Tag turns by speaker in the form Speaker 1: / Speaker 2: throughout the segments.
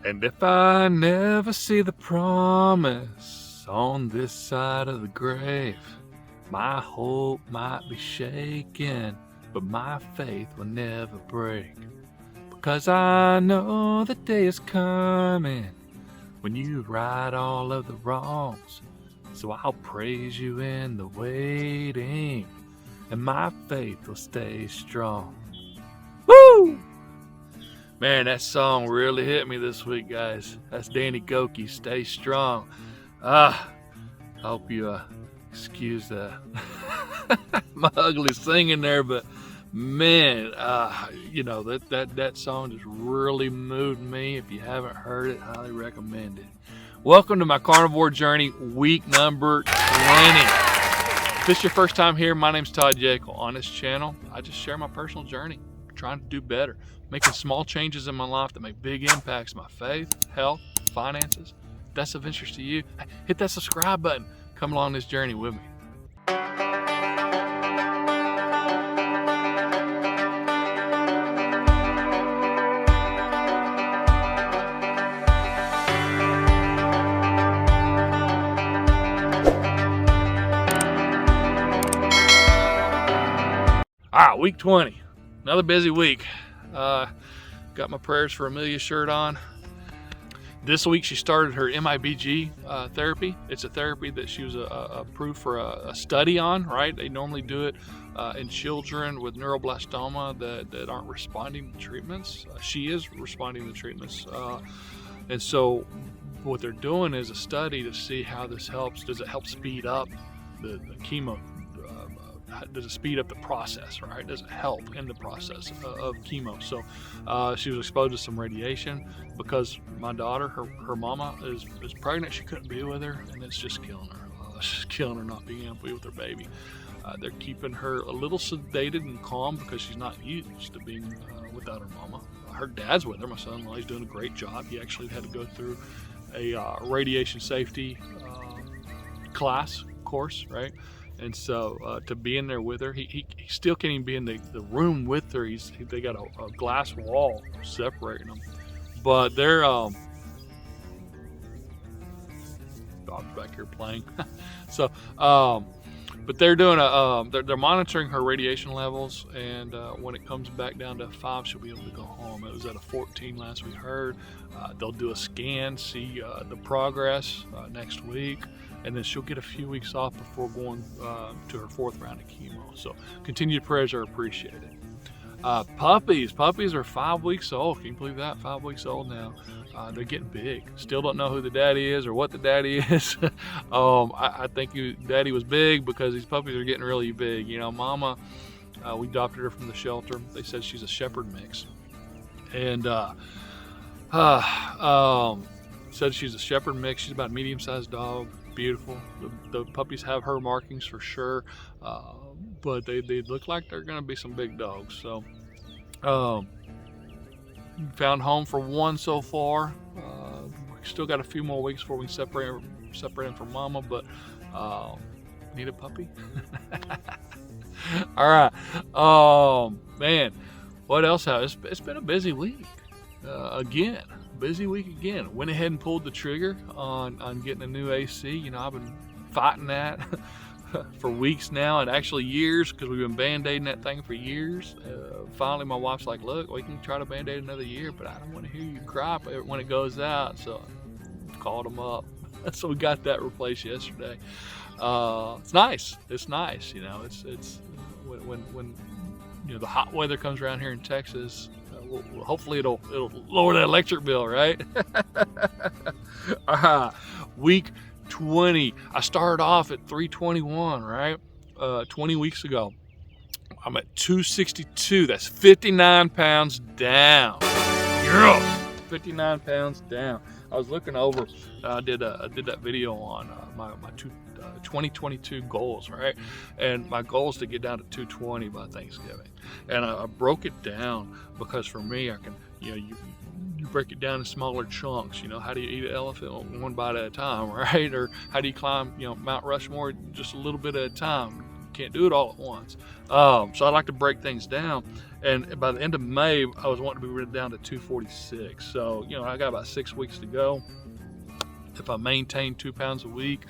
Speaker 1: And if I never see the promise on this side of the grave, my hope might be shaken, but my faith will never break. Because I know the day is coming when you right all of the wrongs. So I'll praise you in the waiting, and my faith will stay strong. Woo! Man, that song really hit me this week, guys. That's Danny Goki, Stay Strong. I hope you excuse my ugly singing there, but man, that song just really moved me. If you haven't heard it, highly recommend it. Welcome to my carnivore journey, week number 20. If this is your first time here, my name's Todd Yeakle. On this channel, I just share my personal journey, trying to do better, making small changes in my life that make big impacts in my faith, health, finances. If that's of interest to you, hit that subscribe button. Come along this journey with me. Week 20, another busy week. Got my Prayers for Amelia shirt on. This week she started her MIBG therapy. It's a therapy that she was approved for a study on, right? They normally do it in children with neuroblastoma that aren't responding to treatments. She is responding to treatments. And so what they're doing is a study to see how this helps. Does it help speed up the chemo? Does it speed up the process, right? Does it help in the process of chemo? So she was exposed to some radiation because my daughter, her mama is pregnant. She couldn't be with her, and it's just killing her. It's just killing her not being able to be with her baby. They're keeping her a little sedated and calm because she's not used to being without her mama. Her dad's with her. My son-in-law, he's doing a great job. He actually had to go through a radiation safety course, right? And so to be in there with her, he still can't even be in the room with her. They got a glass wall separating them. But they're dog's back here playing. So but they're doing they're monitoring her radiation levels, and when it comes back down to 5, she'll be able to go home. It was at a 14 last we heard. They'll do a scan, see the progress next week, and then she'll get a few weeks off before going to her 4th round of chemo. So continued prayers are appreciated. Puppies are 5 weeks old. Can you believe that? 5 weeks old now. They're getting big. Still don't know who the daddy is or what the daddy is. I think daddy was big because these puppies are getting really big. You know, mama, we adopted her from the shelter. They said she's a shepherd mix. And said she's a shepherd mix. She's about a medium-sized dog. Beautiful. The puppies have her markings for sure. But they look like they're going to be some big dogs. So found home for one so far. Still got a few more weeks before we separate them from mama, but need a puppy. All right. Man, what else? It's been a busy week. Busy week again. Went ahead and pulled the trigger on getting a new AC. You know, I've been fighting that for weeks now, and actually years, because we've been band-aiding that thing for years. Finally, my wife's like, look, we can try to band-aid another year, but I don't want to hear you cry when it goes out. So I called them up. So we got that replaced yesterday. It's nice. You know, it's when you know the hot weather comes around here in Texas. Hopefully it'll lower that electric bill, right? Week 20. I started off at 321, right? 20 weeks ago. I'm at 262. That's 59 pounds down. Yes! 59 pounds down. I was looking over. I did that video on my 2022 goals, right? And my goal is to get down to 220 by Thanksgiving. And I broke it down because for me, I can, you know, you break it down in smaller chunks. You know, how do you eat an elephant one bite at a time, right? Or how do you climb, you know, Mount Rushmore just a little bit at a time? can't do it all at once. So I like to break things down. And by the end of May, I was wanting to be down to 246. So, I got about 6 weeks to go. If I maintain 2 pounds a week,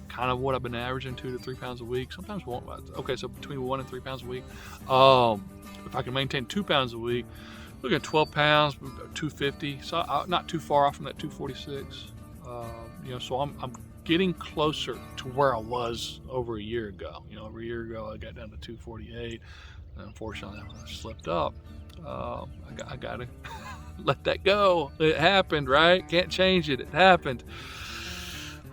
Speaker 1: kind of what I've been averaging, 2 to 3 pounds a week, sometimes won't. Okay, so between 1 and 3 pounds a week. If I can maintain 2 pounds a week, look at 12 pounds, 250. So I'm not too far off from that 246. So I'm getting closer to where I was over a year ago. Over a year ago, I got down to 248. And unfortunately, I slipped up. I got to let that go. It happened, right? Can't change it. It happened.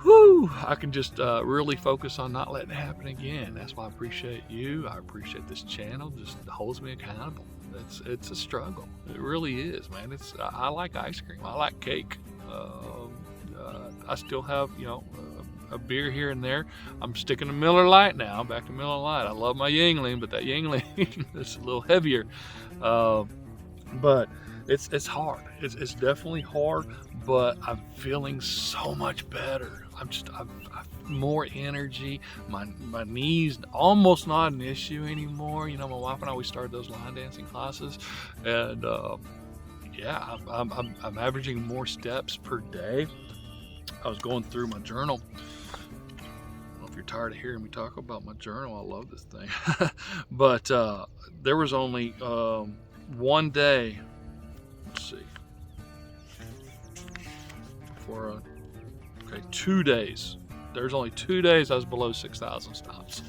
Speaker 1: Whew, I can just really focus on not letting it happen again. That's why I appreciate you. I appreciate this channel. Just holds me accountable. It's a struggle. It really is, man. I like ice cream. I like cake. I still have, a beer here and there. I'm sticking to Miller Lite now. Back to Miller Lite. I love my Yingling, but that Yingling is a little heavier. But it's hard. It's definitely hard. But I'm feeling so much better. I've more energy. My knees almost not an issue anymore. My wife and I, we started those line dancing classes, and I'm averaging more steps per day. I was going through my journal. I don't know if you're tired of hearing me talk about my journal. I love this thing. But there was only one day. Let's see. 2 days. There's only 2 days I was below 6,000 stops.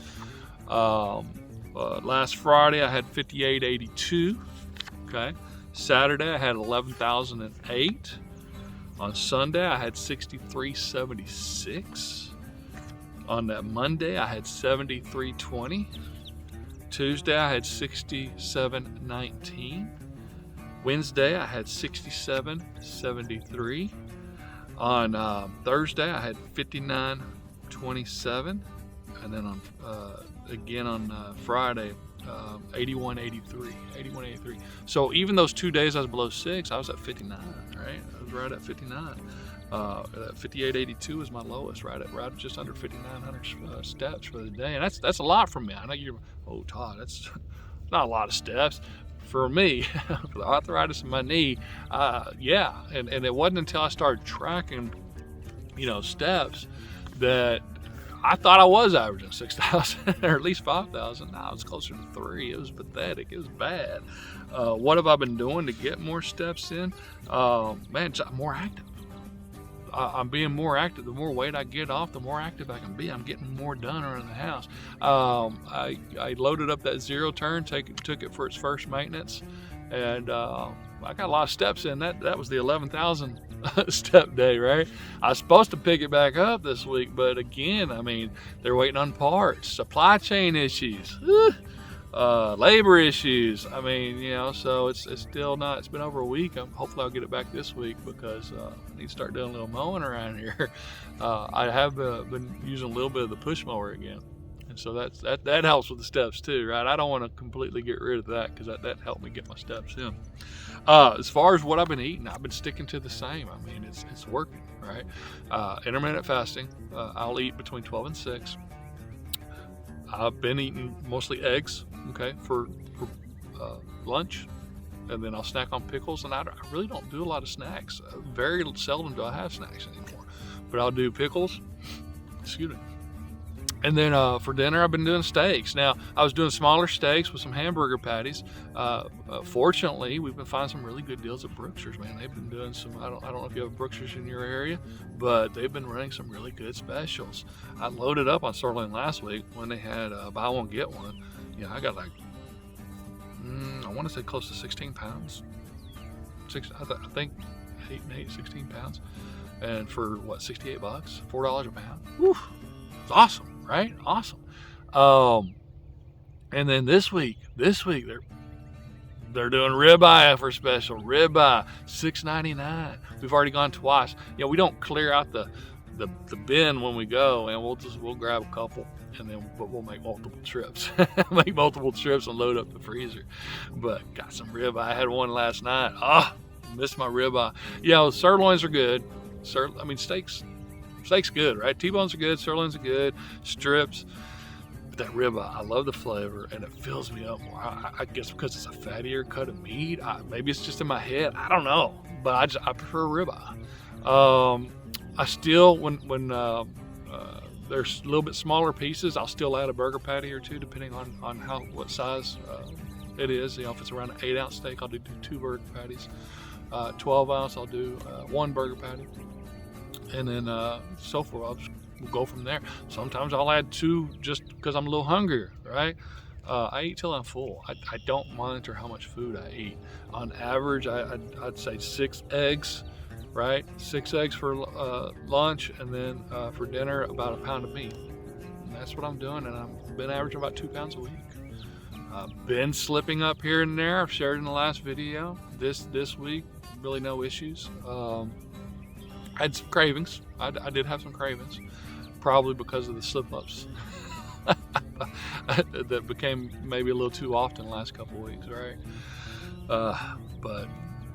Speaker 1: Last Friday I had 5882. Okay. Saturday I had 11,008. On Sunday I had 6376. On that Monday I had 7320. Tuesday I had 6719. Wednesday I had 6773. On Thursday I had 5927, and then on again on Friday 8183. So even those 2 days I was below 6, I was at 59, right? I was right at 59. 5882 is my lowest, right just under 5,900 steps for the day, and that's a lot for me. I know you're, oh Todd, that's not a lot of steps. For me, for the arthritis in my knee, and it wasn't until I started tracking, steps, that I thought I was averaging 6,000 or at least 5,000. Now it's closer to 3. It was pathetic. It was bad. What have I been doing to get more steps in? Man, I'm more active. I'm being more active. The more weight I get off, the more active I can be. I'm getting more done around the house. I loaded up that zero turn, took it for its first maintenance, and I got a lot of steps in. That was the 11,000 step day, right? I was supposed to pick it back up this week, but again, they're waiting on parts, supply chain issues. Labor issues. So it's still not. It's been over a week. Hopefully I'll get it back this week, because I need to start doing a little mowing around here. I have been using a little bit of the push mower again, and so that helps with the steps too, right? I don't want to completely get rid of that, because that helped me get my steps in. As far as what I've been eating, I've been sticking to the same. It's working, right? Intermittent fasting. I'll eat between 12 and 6. I've been eating mostly eggs, okay, for lunch, and then I'll snack on pickles, and I really don't do a lot of snacks. Very seldom do I have snacks anymore, but I'll do pickles, excuse me. And then for dinner, I've been doing steaks. Now, I was doing smaller steaks with some hamburger patties. Fortunately, we've been finding some really good deals at Brookshire's, man. They've been doing some, I don't know if you have Brookshire's in your area, but they've been running some really good specials. I loaded up on sirloin last week when they had buy one, get one. I got like, I want to say close to 16 pounds. I think 16 pounds. And for what, $68? $4 a pound? Whew. It's awesome. Right? Awesome. And then this week they're doing ribeye for special. Ribeye, $6.99. We've already gone twice. We don't clear out the bin when we go, and we'll grab a couple, and then we'll make multiple trips. Make multiple trips and load up the freezer. But got some ribeye. I had one last night. Missed my ribeye. Sirloins are good. Steaks good, right? T-bones are good, sirloins are good, strips. that ribeye, I love the flavor, and it fills me up more. I guess because it's a fattier cut of meat. Maybe it's just in my head. I don't know, but I prefer ribeye. I still, when there's a little bit smaller pieces, I'll still add a burger patty or two, depending on what size it is. If it's around an 8-ounce steak, I'll do 2 burger patties. 12 ounce, I'll do 1 burger patty, and then so forth. We'll go from there. Sometimes I'll add 2 just because I'm a little hungrier, right? I eat till I'm full. I don't monitor how much food I eat. On average, I'd say 6 eggs, right? 6 eggs for lunch, and then for dinner, about a pound of meat. And that's what I'm doing, and I've been averaging about 2 pounds a week. Been slipping up here and there. I've shared in the last video. This week, really no issues. I had some cravings. I did have some cravings, probably because of the slip-ups that became maybe a little too often the last couple of weeks, right? But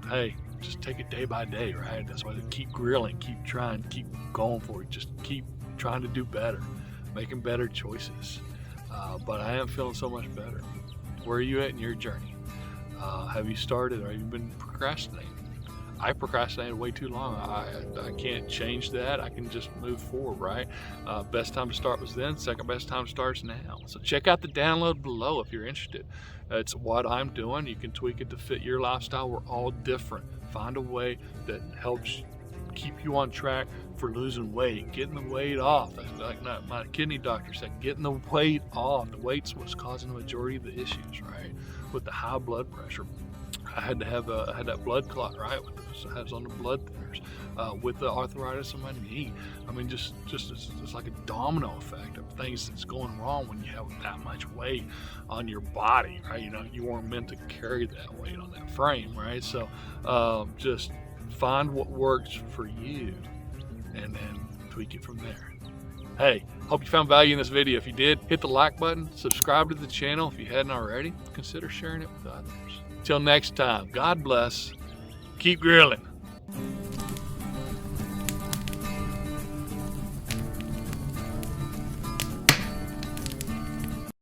Speaker 1: hey, just take it day by day, right? That's why they keep grilling, keep trying, keep going for it. Just keep trying to do better, making better choices. But I am feeling so much better. Where are you at in your journey? Have you started, or have you been procrastinating? I procrastinated way too long. I can't change that. I can just move forward, right? Best time to start was then. Second best time starts now. So check out the download below if you're interested. It's what I'm doing. You can tweak it to fit your lifestyle. We're all different. Find a way that helps keep you on track for losing weight, getting the weight off. Like my kidney doctor said, getting the weight off. The weight's what's causing the majority of the issues, right? With the high blood pressure. I had that blood clot, right? I was on the blood thinners, with the arthritis in my knee. I mean, just it's like a domino effect of things that's going wrong when you have that much weight on your body, right? You weren't meant to carry that weight on that frame, right? So just find what works for you and then tweak it from there. Hey, hope you found value in this video. If you did, hit the like button, subscribe to the channel if you hadn't already, consider sharing it with others. Till next time, God bless, keep grilling.